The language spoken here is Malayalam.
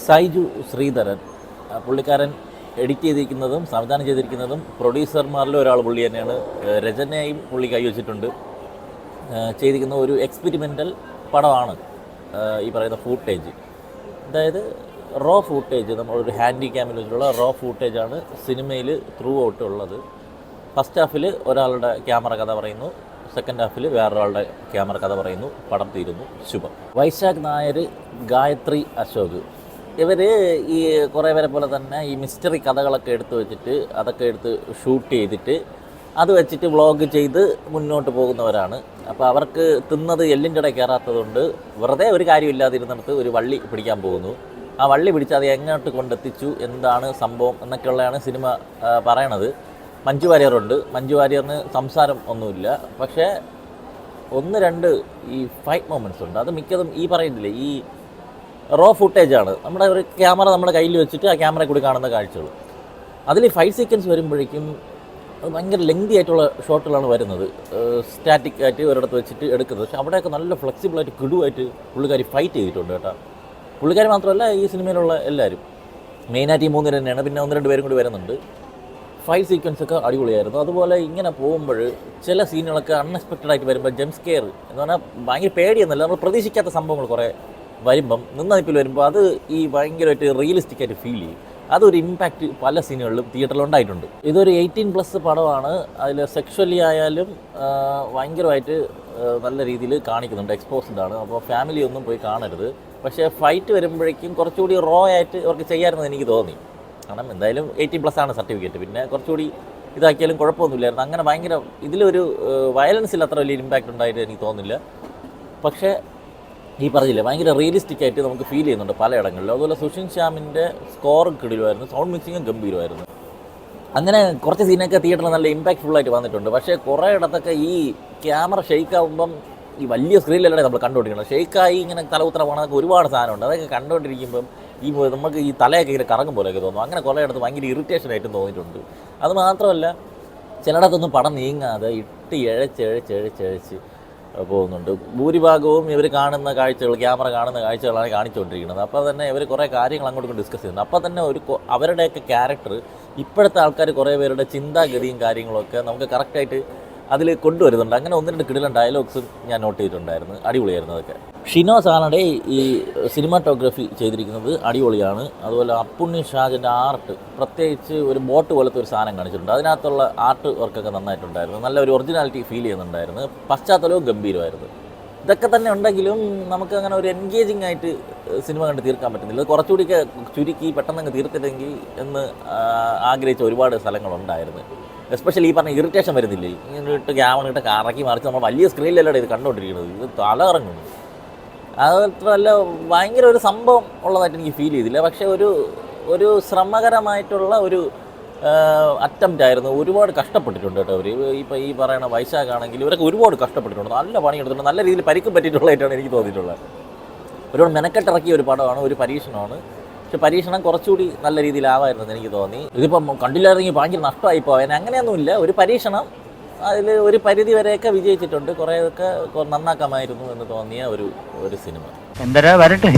സൈജു ശ്രീധരൻ പുള്ളിക്കാരൻ എഡിറ്റ് ചെയ്തിരിക്കുന്നതും സംവിധാനം ചെയ്തിരിക്കുന്നതും പ്രൊഡ്യൂസർമാരിലും ഒരാൾ പുള്ളി തന്നെയാണ്. രചനയും പുള്ളി കൈവച്ചിട്ടുണ്ട്. ചെയ്തിരിക്കുന്ന ഒരു എക്സ്പെരിമെൻ്റൽ പടമാണ് ഈ പറയുന്ന ഫൂട്ടേജ്. അതായത് റോ ഫൂട്ടേജ്, നമ്മളൊരു ഹാൻഡി ക്യാമിൽ വെച്ചിട്ടുള്ള റോ ഫൂട്ടേജാണ് സിനിമയിൽ ത്രൂ ഔട്ട് ഉള്ളത്. ഫസ്റ്റ് ഹാഫിൽ ഒരാളുടെ ക്യാമറ കഥ പറയുന്നു, സെക്കൻഡ് ഹാഫിൽ വേറൊരാളുടെ ക്യാമറ കഥ പറയുന്നു, പടം തീരുന്നു, ശുഭം. വൈശാഖ് നായർ, ഗായത്രി അശോക്, ഇവർ ഈ കുറേ പേരെ പോലെ തന്നെ ഈ മിസ്റ്ററി കഥകളൊക്കെ എടുത്ത് വെച്ചിട്ട് അതൊക്കെ എടുത്ത് ഷൂട്ട് ചെയ്തിട്ട് അത് വെച്ചിട്ട് വ്ളോഗ് ചെയ്ത് മുന്നോട്ട് പോകുന്നവരാണ്. അപ്പോൾ അവർക്ക് തിന്നത് എല്ലിൻ്റെ ഇടയിൽ കയറാത്തതുകൊണ്ട് വെറുതെ ഒരു കാര്യമില്ലാതിരുന്നിടത്ത് ഒരു വള്ളി പിടിക്കാൻ പോകുന്നു. ആ വള്ളി പിടിച്ച് അത് എങ്ങോട്ട് കൊണ്ടെത്തിച്ചു, എന്താണ് സംഭവം എന്നൊക്കെയുള്ളതാണ് സിനിമ പറയണത്. മഞ്ജു വാര്യറുണ്ട്. മഞ്ജു വാര്യറിന് സംസാരം ഒന്നുമില്ല, പക്ഷേ ഒന്ന് രണ്ട് ഈ ഫൈറ്റ് മൊമെൻറ്റ്സ് ഉണ്ട്. അത് മിക്കതും ഈ പറയുന്നില്ലേ, ഈ റോ ഫുട്ടേജാണ്. നമ്മുടെ ഒരു ക്യാമറ നമ്മുടെ കയ്യിൽ വെച്ചിട്ട് ആ ക്യാമറ കൂടി കാണുന്ന കാഴ്ചകൾ. അതിൽ ഫൈറ്റ് സീക്വൻസ് വരുമ്പോഴേക്കും അത് ഭയങ്കര ലെങ്തി ആയിട്ടുള്ള ഷോട്ടുകളാണ് വരുന്നത്. സ്റ്റാറ്റിക് ആയിട്ട് ഒരിടത്ത് വെച്ചിട്ട് എടുക്കുന്നത്. പക്ഷേ അവിടെയൊക്കെ നല്ല ഫ്ലെക്സിബിളായിട്ട് കിടുവായിട്ട് പുള്ളിക്കാരി ഫൈറ്റ് ചെയ്തിട്ടുണ്ട് കേട്ടോ. പുള്ളിക്കാരി മാത്രമല്ല, ഈ സിനിമയിലുള്ള എല്ലാവരും. മെയിനായിട്ട് ഈ മൂന്ന് തന്നെയാണ്, പിന്നെ ഒന്ന് രണ്ട് പേരും കൂടി വരുന്നുണ്ട്. ഫൈറ്റ് സീക്വൻസൊക്കെ അടിപൊളിയായിരുന്നു. അതുപോലെ ഇങ്ങനെ പോകുമ്പോൾ ചില സീനുകളൊക്കെ അൺഎക്സ്പെക്റ്റഡ് ആയിട്ട് വരുമ്പോൾ ജംപ് സ്കെയർ എന്ന് പറഞ്ഞാൽ ഭയങ്കര പേടിയൊന്നുമില്ല, നമ്മൾ പ്രതീക്ഷിക്കാത്ത സംഭവങ്ങൾ കുറേ വരുമ്പം നിന്നതിപ്പിൽ വരുമ്പോൾ അത് ഈ ഭയങ്കരമായിട്ട് റിയലിസ്റ്റിക് ആയിട്ട് ഫീൽ ചെയ്യും. അതൊരു ഇമ്പാക്റ്റ് പല സീനുകളിലും തിയേറ്ററിലുണ്ടായിട്ടുണ്ട്. ഇതൊരു 18+ പടമാണ്. അതിൽ സെക്ഷലി ആയാലും ഭയങ്കരമായിട്ട് നല്ല രീതിയിൽ കാണിക്കുന്നുണ്ട്, എക്സ്പോസ്ഡ് ആണ്. അപ്പോൾ ഫാമിലി ഒന്നും പോയി കാണരുത്. പക്ഷേ ഫൈറ്റ് വരുമ്പോഴേക്കും കുറച്ചുകൂടി റോ ആയിട്ട് അവർക്ക് ചെയ്യാമായിരുന്നു എനിക്ക് തോന്നി. കാരണം എന്തായാലും 18+ ആണ് സർട്ടിഫിക്കറ്റ്, പിന്നെ കുറച്ചുകൂടി ഇതാക്കിയാലും കുഴപ്പമൊന്നുമില്ലായിരുന്നു. അങ്ങനെ ഭയങ്കര ഇതിലൊരു വയലൻസിൽ അത്ര വലിയ ഇമ്പാക്റ്റ് ഉണ്ടായിട്ട് എനിക്ക് തോന്നുന്നില്ല. പക്ഷേ ഈ പറഞ്ഞില്ലേ, ഭയങ്കര റിയലിസ്റ്റിക് ആയിട്ട് നമുക്ക് ഫീൽ ചെയ്യുന്നുണ്ട് പലയിടങ്ങളിലും. അതുപോലെ സുഷിൻ ശ്യാമിൻ്റെ സ്കോർ കിടിലുമായിരുന്നു, സൗണ്ട് മിക്സിങ്ങും ഗംഭീരമായിരുന്നു. അങ്ങനെ കുറച്ച് സീനൊക്കെ തിയേറ്ററിൽ നല്ല ഇമ്പാക്റ്റ്ഫുള്ളായിട്ട് വന്നിട്ടുണ്ട്. പക്ഷേ കുറേ ഇടത്തൊക്കെ ഈ ക്യാമറ ഷെയ്ക്കാവുമ്പം ഈ വലിയ സ്ക്രീനിലല്ലേ നമ്മൾ കണ്ടുകൊണ്ടിരിക്കണം, ഷെയ്ക്കായി ഇങ്ങനെ തലകുത്തറ പോകണതൊക്കെ ഒരുപാട് സാധനമുണ്ട്. അതൊക്കെ കണ്ടുകൊണ്ടിരിക്കുമ്പം ഈ നമുക്ക് ഈ തലയൊക്കെ ഇങ്ങനെ കറങ്ങും പോലെയൊക്കെ തോന്നും. അങ്ങനെ കുറേ ഇടത്ത് ഭയങ്കര ഇറിറ്റേഷനായിട്ടും തോന്നിയിട്ടുണ്ട്. അത് മാത്രമല്ല, ചിലയിടത്തൊന്നും പടം നീങ്ങാതെ ഇട്ട് ഇഴച്ച് പോകുന്നുണ്ട്. ഭൂരിഭാഗവും ഇവർ കാണുന്ന കാഴ്ചകൾ, ക്യാമറ കാണുന്ന കാഴ്ചകളാണ് കാണിച്ചുകൊണ്ടിരിക്കുന്നത്. അപ്പോൾ തന്നെ ഇവർ കുറേ കാര്യങ്ങൾ അങ്ങോട്ടും ഡിസ്കസ് ചെയ്യുന്നുണ്ട്. അപ്പോൾ തന്നെ അവരുടെയൊക്കെ ക്യാരക്ടർ, ഇപ്പോഴത്തെ ആൾക്കാർ കുറേ പേരുടെ ചിന്താഗതിയും കാര്യങ്ങളൊക്കെ നമുക്ക് കറക്റ്റായിട്ട് അതിൽ കൊണ്ടുവരുന്നുണ്ട്. അങ്ങനെ ഒന്ന് രണ്ട് കിടിലൻ ഡയലോഗ്സും ഞാൻ നോട്ട് ചെയ്തിട്ടുണ്ടായിരുന്നു. അടിപൊളിയായിരുന്നു അതൊക്കെ. ഷിനോ സാനയുടെ ഈ സിനിമാറ്റോഗ്രഫി ചെയ്തിരിക്കുന്നത് അടിപൊളിയാണ്. അതുപോലെ അപ്പുണ്ണി ഷാജിൻ്റെ ആർട്ട്, പ്രത്യേകിച്ച് ഒരു ബോട്ട് പോലത്തെ ഒരു സാധനം കാണിച്ചിട്ടുണ്ട്. അതിനകത്തുള്ള ആർട്ട് വർക്കൊക്കെ നന്നായിട്ടുണ്ടായിരുന്നു. നല്ല ഒരു ഒറിജിനാലിറ്റി ഫീൽ ചെയ്യുന്നുണ്ടായിരുന്നു. പശ്ചാത്തലവും ഗംഭീരമായിരുന്നു. ഇതൊക്കെ തന്നെ ഉണ്ടെങ്കിലും നമുക്ക് അങ്ങനെ ഒരു എൻഗേജിങ് ആയിട്ട് സിനിമ കണ്ട് തീർക്കാൻ പറ്റുന്നില്ല. കുറച്ചുകൂടിയൊക്കെ ചുരുക്കി പെട്ടെന്ന് തീർത്തില്ലെങ്കിൽ എന്ന് ആഗ്രഹിച്ച ഒരുപാട് സ്ഥലങ്ങളുണ്ടായിരുന്നു. എസ്പെഷ്യലി ഈ പറഞ്ഞ ഇറിറ്റേഷൻ വരുന്നില്ലേ, ഇങ്ങനെ ഇട്ട് ക്യാമറ ഇട്ട് കറക്കി മറിച്ച് നമ്മൾ വലിയ സ്ക്രീനിലല്ലേ ഇത് കണ്ടുകൊണ്ടിരിക്കുന്നത്, ഇത് തല ഇറങ്ങുന്നു. അതല്ല ഭയങ്കര ഒരു സംഭവം ഉള്ളതായിട്ട് എനിക്ക് ഫീൽ ചെയ്തില്ല. പക്ഷേ ഒരു ശ്രമകരമായിട്ടുള്ള ഒരു അറ്റംപ്റ്റ് ആയിരുന്നു. ഒരുപാട് കഷ്ടപ്പെട്ടിട്ടുണ്ട് കേട്ടോ അവർ. ഇപ്പോൾ ഈ പറയുന്ന വൈശാഖ് ആണെങ്കിൽ ഇവരൊക്കെ ഒരുപാട് കഷ്ടപ്പെട്ടിട്ടുണ്ട്, നല്ല പണിയെടുത്തിട്ടുണ്ട്, നല്ല രീതിയിൽ പരിക്കും പറ്റിയിട്ടുള്ളതായിട്ടാണ് എനിക്ക് തോന്നിയിട്ടുള്ളത്. ഒരുപാട് മെനക്കെട്ടിറക്കിയ ഒരു പടമാണ്, ഒരു പരീക്ഷണമാണ്. പക്ഷെ പരീക്ഷണം കുറച്ചുകൂടി നല്ല രീതിയിലാവായിരുന്നു എനിക്ക് തോന്നി. ഇതിപ്പം കണ്ടില്ലായിരുന്നെങ്കിൽ ഭയങ്കര നഷ്ടമായി പോയാൽ. അങ്ങനെയൊന്നുമില്ല, ഒരു പരീക്ഷണം അതിൽ ഒരു പരിധി വരെയൊക്കെ വിജയിച്ചിട്ടുണ്ട്. കുറേയൊക്കെ നന്നാക്കാമായിരുന്നു എന്ന് തോന്നിയ ഒരു സിനിമ. എന്തരാ വരട്ടെ.